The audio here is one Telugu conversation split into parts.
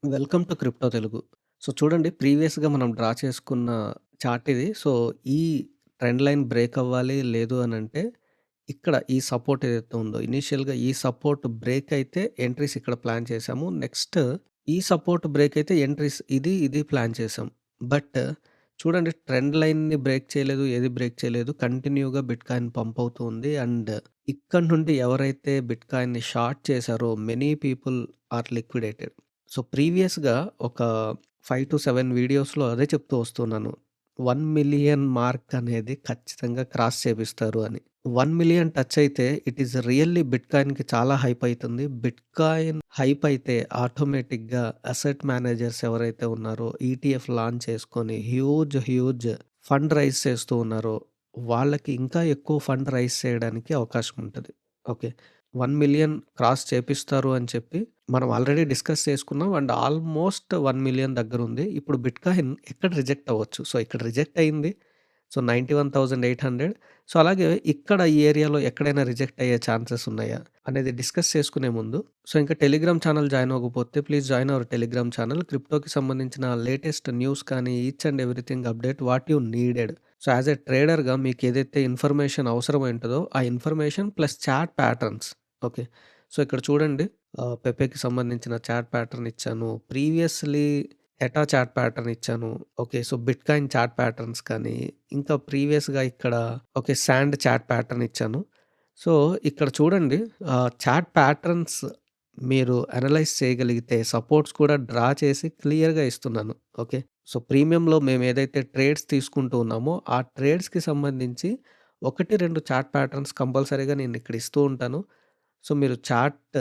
Welcome to crypto Telugu. చూడండి, ప్రీవియస్‌గా మనం డ్రా చేసుకున్న చార్ట్ ఇది. ఈ ట్రెండ్ లైన్ బ్రేక్ అవ్వాలి లేదు అనంటే, ఇక్కడ ఈ సపోర్ట్ ఏదైతే ఉందో ఇనీషియల్‌గా ఈ సపోర్ట్ బ్రేక్ అయితే ఎంట్రీస్ ఇక్కడ ప్లాన్ చేశాము. నెక్స్ట్ ఈ సపోర్ట్ బ్రేక్ అయితే ఎంట్రీస్ ఇది ప్లాన్ చేశాం. బట్ చూడండి, ట్రెండ్ లైన్‌ని బ్రేక్ చేయలేదు. ఏది బ్రేక్ చేయలేదు. కంటిన్యూగా బిట్‌కాయిన్ పంప్ అవుతూ ఉంది. అండ్ ఇక్కడ నుండి ఎవరైతే బిట్‌కాయిన్‌ని షార్ట్ చేశారో మెనీ పీపుల్ ఆర్ లిక్విడేటెడ్. ప్రీవియస్‌గా ఒక 5-7 వీడియోస్‌లో అదే చెప్తూ వస్తున్నాను. 1,000,000 మార్క్ అనేది ఖచ్చితంగా క్రాస్ చేపిస్తారు అని. 1,000,000 టచ్ అయితే ఇట్ ఈస్ రియల్లీ బిట్‌కాయిన్‌కి చాలా హైప్ అయితుంది. బిట్‌కాయిన్ హైప్ అయితే ఆటోమేటిక్‌గా అసెట్ మేనేజర్స్ ఎవరైతే ఉన్నారో ఈటీఎఫ్ లాంచ్ చేసుకొని హ్యూజ్ ఫండ్ రైజ్ చేస్తూ ఉన్నారో వాళ్ళకి ఇంకా ఎక్కువ ఫండ్ రైజ్ చేయడానికి అవకాశం ఉంటది. ఓకే. 1,000,000 క్రాస్ చేపిస్తారు అని చెప్పి మనం ఆల్రెడీ డిస్కస్ చేసుకున్నాం. And almost 1,000,000 దగ్గరుంది. ఇప్పుడు బిట్‌కాయిన్ ఎక్కడ రిజెక్ట్ అవ్వచ్చు. ఇక్కడ రిజెక్ట్ అయింది. 91,800. అలాగే ఇక్కడ ఈ ఏరియాలో ఎక్కడైనా రిజెక్ట్ అయ్యే ఛాన్సెస్ ఉన్నాయా అనేది డిస్కస్ చేసుకునే ముందు, ఇంకా టెలిగ్రామ్ ఛానల్ జాయిన్ అవ్వకపోతే please join our Telegram channel. క్రిప్టోకి సంబంధించిన లేటెస్ట్ న్యూస్ కానీ each and everything update what you needed. As a ట్రేడర్‌గా మీకు ఏదైతే ఇన్ఫర్మేషన్ అవసరమైంటదో ఆ information plus chart patterns. Okay. ఇక్కడ చూడండి, పెపెకి సంబంధించిన చార్ట్ ప్యాటర్న్ ఇచ్చాను. ప్రీవియస్‌లీ ఎటా చార్ట్ ప్యాటర్న్ ఇచ్చాను. ఓకే. బిట్‌కాయిన్ చార్ట్ ప్యాటర్న్స్ కానీ, ఇంకా ప్రీవియస్‌గా ఇక్కడ ఓకే శాండ్ చార్ట్ ప్యాటర్న్ ఇచ్చాను. సో, ఇక్కడ చూడండి, చార్ట్ ప్యాటర్న్స్ మీరు అనలైజ్ చేయగలిగితే సపోర్ట్స్ కూడా డ్రా చేసి క్లియర్‌గా ఇస్తున్నాను. ఓకే. ప్రీమియంలో మేము ఏదైతే ట్రేడ్స్ తీసుకుంటూ ఉన్నామో, ఆ ట్రేడ్స్‌కి సంబంధించి 1, 2 చార్ట్ ప్యాటర్న్స్ కంపల్సరీగా నేను ఇక్కడ ఇస్తూ ఉంటాను. మీరు చార్ట్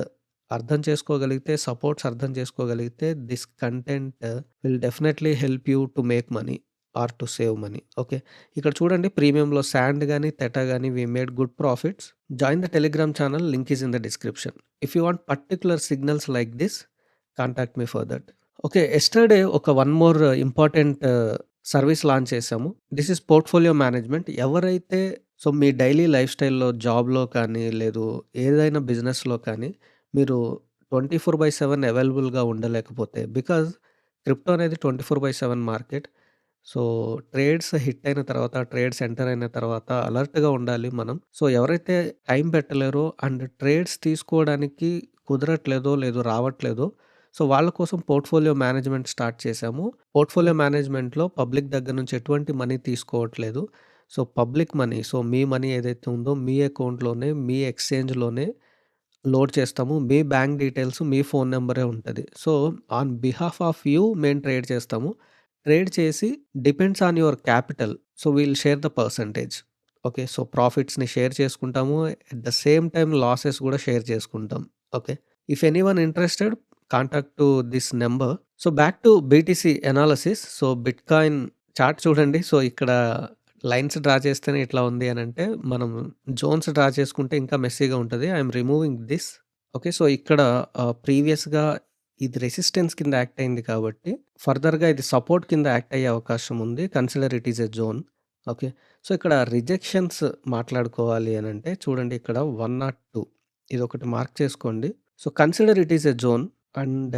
అర్థం చేసుకోగలిగితే, సపోర్ట్స్ అర్థం చేసుకోగలిగితే this content will definitely help you to make money or to save money. Okay. ఇక్కడ చూడండి, ప్రీమియంలో శాండ్ గాని, థెటా గాని we made good profits. Join the Telegram channel. Link is in the description. If you want particular signals like this, contact me for that. Okay. Yesterday ఒక one more important service launch చేశాము. This is portfolio management. ఎవరైతే మీ డైలీ లైఫ్ స్టైల్‌లో జాబ్‌లో కానీ, లేదు ఏదైనా బిజినెస్‌లో కానీ మీరు 24/7 అవైలబుల్‌గా ఉండలేకపోతే, బికాజ్ క్రిప్టో అనేది 24/7 మార్కెట్. ట్రేడ్స్ హిట్ అయిన తర్వాత, ట్రేడ్స్ ఎంటర్ అయిన తర్వాత అలర్ట్‌గా ఉండాలి మనం. ఎవరైతే టైం పెట్టలేరో అండ్ ట్రేడ్స్ తీసుకోవడానికి కుదరట్లేదో, లేదు రావట్లేదో, వాళ్ళ కోసం పోర్ట్‌ఫోలియో మేనేజ్మెంట్ స్టార్ట్ చేశాము. పోర్ట్‌ఫోలియో మేనేజ్మెంట్‌లో పబ్లిక్ దగ్గర నుంచి ఎటువంటి మనీ తీసుకోవట్లేదు. పబ్లిక్ మనీ, మీ మనీ ఏదైతే ఉందో మీ అకౌంట్‌లోనే, మీ ఎక్స్‌చేంజ్‌లోనే లోడ్ చేస్తాము. మీ బ్యాంక్ డీటెయిల్స్, మీ ఫోన్ నంబరే ఉంటది. ఆన్ బిహాఫ్ ఆఫ్ యూ మేము ట్రేడ్ చేస్తాము. ట్రేడ్ చేసి depends on your capital. Will share the percentage. Okay. ప్రాఫిట్స్‌ని షేర్ చేసుకుంటాము. At the same time losses కూడా షేర్ చేసుకుంటాం. Okay. If anyone interested, contact to this number. Back to BTC analysis. Bitcoin chart చూడండి. ఇక్కడ లైన్స్ డ్రా చేస్తేనే ఇట్లా ఉంది అనంటే, మనం జోన్స్ డ్రా చేసుకుంటే ఇంకా మెస్సీగా ఉంటది. I'm removing this. ఓకే. ఇక్కడ ప్రీవియస్‌గా ఇది రెసిస్టెన్స్ కింద యాక్ట్ అయింది కాబట్టి, ఫర్దర్‌గా ఇది సపోర్ట్ కింద యాక్ట్ అయ్యే అవకాశం ఉంది. Consider it is a zone. Okay. ఇక్కడ రిజెక్షన్స్ మాట్లాడుకోవాలి అనంటే చూడండి, ఇక్కడ 102 ఇదొకటి మార్క్ చేసుకోండి. Consider it is a zone and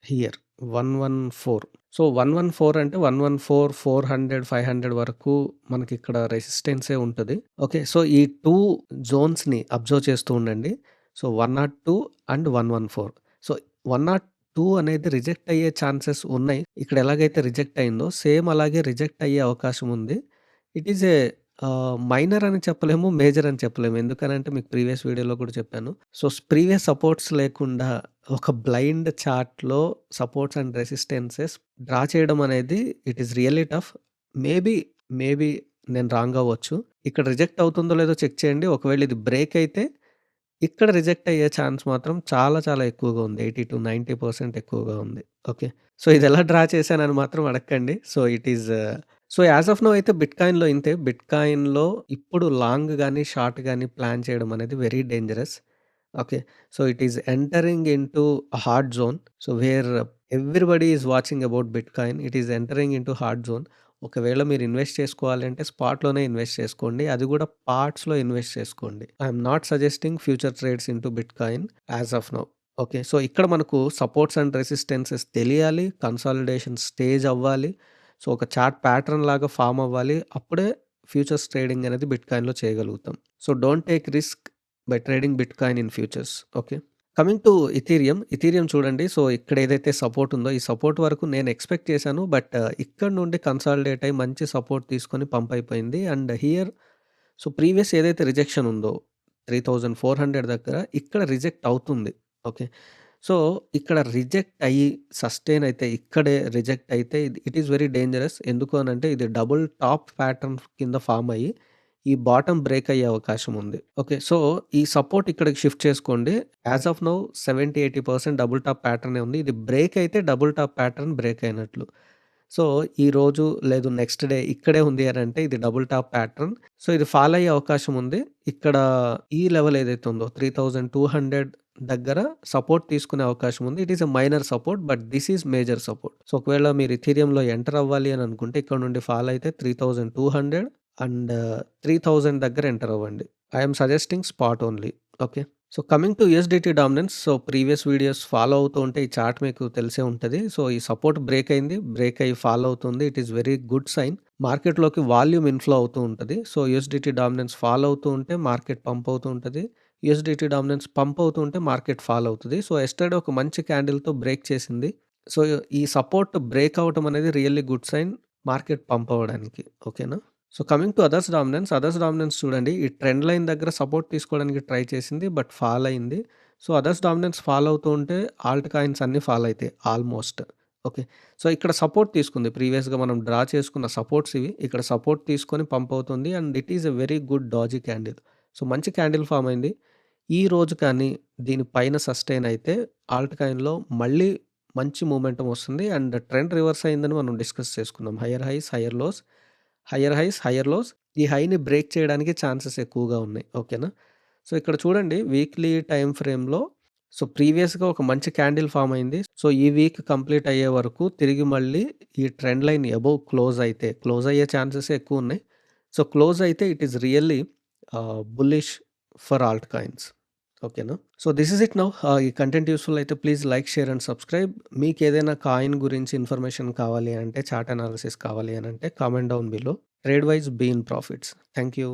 here 114. 114 అంటే 114, 400, 500 వరకు మనకిక్కడ రెసిస్టెన్సే ఉంటది. ఓకే. ఈ 2 జోన్స్‌ని అబ్జర్వ్ చేస్తూ ఉండండి. 102 అండ్ 114. 102 అనేది రిజెక్ట్ అయ్యే ఛాన్సెస్ ఉన్నాయి. ఇక్కడ ఎలాగైతే రిజెక్ట్ అయిందో సేమ్ అలాగే రిజెక్ట్ అయ్యే అవకాశం ఉంది. ఇట్ ఈస్ ఏ మైనర్ అని చెప్పలేము, మేజర్ అని చెప్పలేము. ఎందుకనంటే మీకు ప్రీవియస్ వీడియోలో కూడా చెప్పాను. ప్రీవియస్ సపోర్ట్స్ లేకుండా ఒక బ్లైండ్ చార్ట్‌లో సపోర్ట్స్ అండ్ రెసిస్టెన్సెస్ డ్రా చేయడం అనేది it is really tough. Maybe నేను రాంగ్ అవ్వచ్చు. ఇక్కడ రిజెక్ట్ అవుతుందో లేదో చెక్ చేయండి. ఒకవేళ ఇది బ్రేక్ అయితే ఇక్కడ రిజెక్ట్ అయ్యే ఛాన్స్ మాత్రం చాలా చాలా ఎక్కువగా ఉంది. 80-90% ఎక్కువగా ఉంది. ఓకే. ఇదెలా డ్రా చేశానని మాత్రం అడక్కండి. It is as of now అయితే బిట్‌కాయిన్‌లో ఇంతే. బిట్‌కాయిన్‌లో ఇప్పుడు లాంగ్ గాని, షార్ట్ గాని ప్లాన్ చేయడం అనేది very dangerous. Okay. It is entering into a hard zone. Where everybody is watching about bitcoin. It is entering into hard zone. ఒకవేళ మీరు ఇన్వెస్ట్ చేసుకోవాలి అంటే స్పాట్‌లోనే ఇన్వెస్ట్ చేసుకోండి. అది కూడా పార్ట్స్‌లో ఇన్వెస్ట్ చేసుకోండి. I am not suggesting future trades into bitcoin as of now. Okay. So, ఇక్కడ మనకు సపోర్ట్స్ అండ్ రెసిస్టెన్సెస్ తెలియాలి. కన్సాలిడేషన్ స్టేజ్ అవ్వాలి. సో, ఒక చార్ట్ ప్యాటర్న్ లాగా ఫార్మ్ అవ్వాలి. అప్పుడే ఫ్యూచర్స్ ట్రేడింగ్ అనేది బిట్‌కాయిన్‌లో చేయగలుగుతాం. So, don't take risk by trading bitcoin in futures. Okay. Coming to Ethereum. Ethereum చూడండి. సో, ఇక్కడ ఏదైతే సపోర్ట్ ఉందో ఈ సపోర్ట్ వరకు నేను ఎక్స్‌పెక్ట్ చేశాను. బట్ ఇక్కడ నుండి కన్సాలిడేట్ అయ్యి మంచి సపోర్ట్ తీసుకొని పంప్ అయిపోయింది. అండ్ హియర్ సో, ప్రీవియస్ ఏదైతే రిజెక్షన్ ఉందో 3400 దగ్గర ఇక్కడ రిజెక్ట్ అవుతుంది. ఓకే. సో, ఇక్కడ రిజెక్ట్ అయ్యి సస్టైన్ అయితే ఇక్కడే రిజెక్ట్ అయితే ఇట్ ఈస్ వెరీ డేంజరస్. ఎందుకు అనంటే ఇది డబుల్ టాప్ ప్యాటర్న్ కింద ఫార్మ్ అయ్యి ఈ బాటమ్ బ్రేక్ అయ్యే అవకాశం ఉంది. ఓకే. సో, ఈ సపోర్ట్ ఇక్కడికి షిఫ్ట్ చేసుకోండి. As of now 70, 80% double top ప్యాటర్నే ఉంది. ఇది బ్రేక్ అయితే డబుల్ టాప్ ప్యాటర్న్ బ్రేక్ అయినట్లు. సో, ఈరోజు లేదు నెక్స్ట్ డే ఇక్కడే ఉంది అనంటే ఇది డబుల్ టాప్ ప్యాటర్న్. సో, ఇది ఫాల్ అయ్యే అవకాశం ఉంది. ఇక్కడ ఈ లెవెల్ ఏదైతే ఉందో 3200 దగ్గర సపోర్ట్ తీసుకునే అవకాశం ఉంది. It is a minor support but this is major support. So, ఒకవేళ మీరు ఇథీరియంలో ఎంటర్ అవ్వాలి అని అనుకుంటే ఇక్కడ నుండి ఫాల్ అయితే 3200 అండ్ 3000 దగ్గర ఎంటర్ అవ్వండి. I am suggesting spot only. Okay. So, coming to USDT dominance. So, previous videos follow అవుతూ ఉంటే ఈ చార్ట్ మీకు తెలిసే ఉంటది. సో, ఈ సపోర్ట్ బ్రేక్ అయింది. బ్రేక్ అయ్యి ఫాలో అవుతుంది. It is very good sign. మార్కెట్‌లోకి వాల్యూమ్ ఇన్‌ఫ్లో అవుతూ ఉంటది. సో, యూఎస్‌డిటీ డామినెన్స్ ఫాలో అవుతూ ఉంటే మార్కెట్ పంప్ అవుతూ ఉంటది. యూఎస్‌డిటీ డామినెన్స్ పంప్ అవుతూ ఉంటే మార్కెట్ ఫాల్ అవుతది. సో, యెస్టర్‌డే ఒక మంచి క్యాండిల్‌తో బ్రేక్ చేసింది. సో, ఈ సపోర్ట్ బ్రేక్ అవ్వటం అనేది really good sign market pump అవ్వడానికి. ఓకేనా? So, coming to others dominance చూడండి. ఈ ట్రెండ్ లైన్ దగ్గర సపోర్ట్ తీసుకోవడానికి ట్రై చేసింది. బట్ ఫాల్ అయింది. సో, అదర్స్ డామినెన్స్ ఫాల్ అవుతూ ఉంటే ఆల్ట్ కాయిన్స్ అన్నీ ఫాల్ అయితాయి ఆల్మోస్ట్. ఓకే. సో, ఇక్కడ సపోర్ట్ తీసుకుంది. ప్రీవియస్‌గా మనం డ్రా చేసుకున్న సపోర్ట్స్ ఇవి. ఇక్కడ సపోర్ట్ తీసుకొని పంప్ అవుతుంది. And it is a very good doji candle. So, మంచి క్యాండిల్ ఫార్మ్ అయింది. ఈ రోజు కానీ దీని పైన సస్టైన్ అయితే ఆల్ట్ కాయిన్‌లో మళ్ళీ మంచి మొమెంటమ్ వస్తుంది. అండ్ ట్రెండ్ రివర్స్ అయిందని మనం డిస్కస్ చేసుకున్నాం. Higher highs, higher lows. Higher highs, higher lows. ఈ హైని బ్రేక్ చేయడానికి ఛాన్సెస్ ఎక్కువగా ఉన్నాయి. ఓకేనా? సో, ఇక్కడ చూడండి వీక్లీ టైమ్ ఫ్రేమ్‌లో సో, ప్రీవియస్‌గా ఒక మంచి క్యాండిల్ ఫార్మ్ అయింది. సో, ఈ వీక్ కంప్లీట్ అయ్యే వరకు తిరిగి మళ్ళీ ఈ ట్రెండ్ లైన్ అబోవ్ క్లోజ్ అయితే క్లోజ్ అయ్యే ఛాన్సెసే ఎక్కువున్నాయి. సో, క్లోజ్ అయితే it is really bullish for altcoins. ఓకేనా? So, this is it now. ఈ కంటెంట్ యూజ్‌ఫుల్ అయితే please like, share and subscribe. మీకేదైనా కాయిన్ గురించి ఇన్ఫర్మేషన్ కావాలి అంటే చార్ట్ అనాలిసిస్ కావాలి అనంటే comment down below. Trade wise be in profits. Thank you.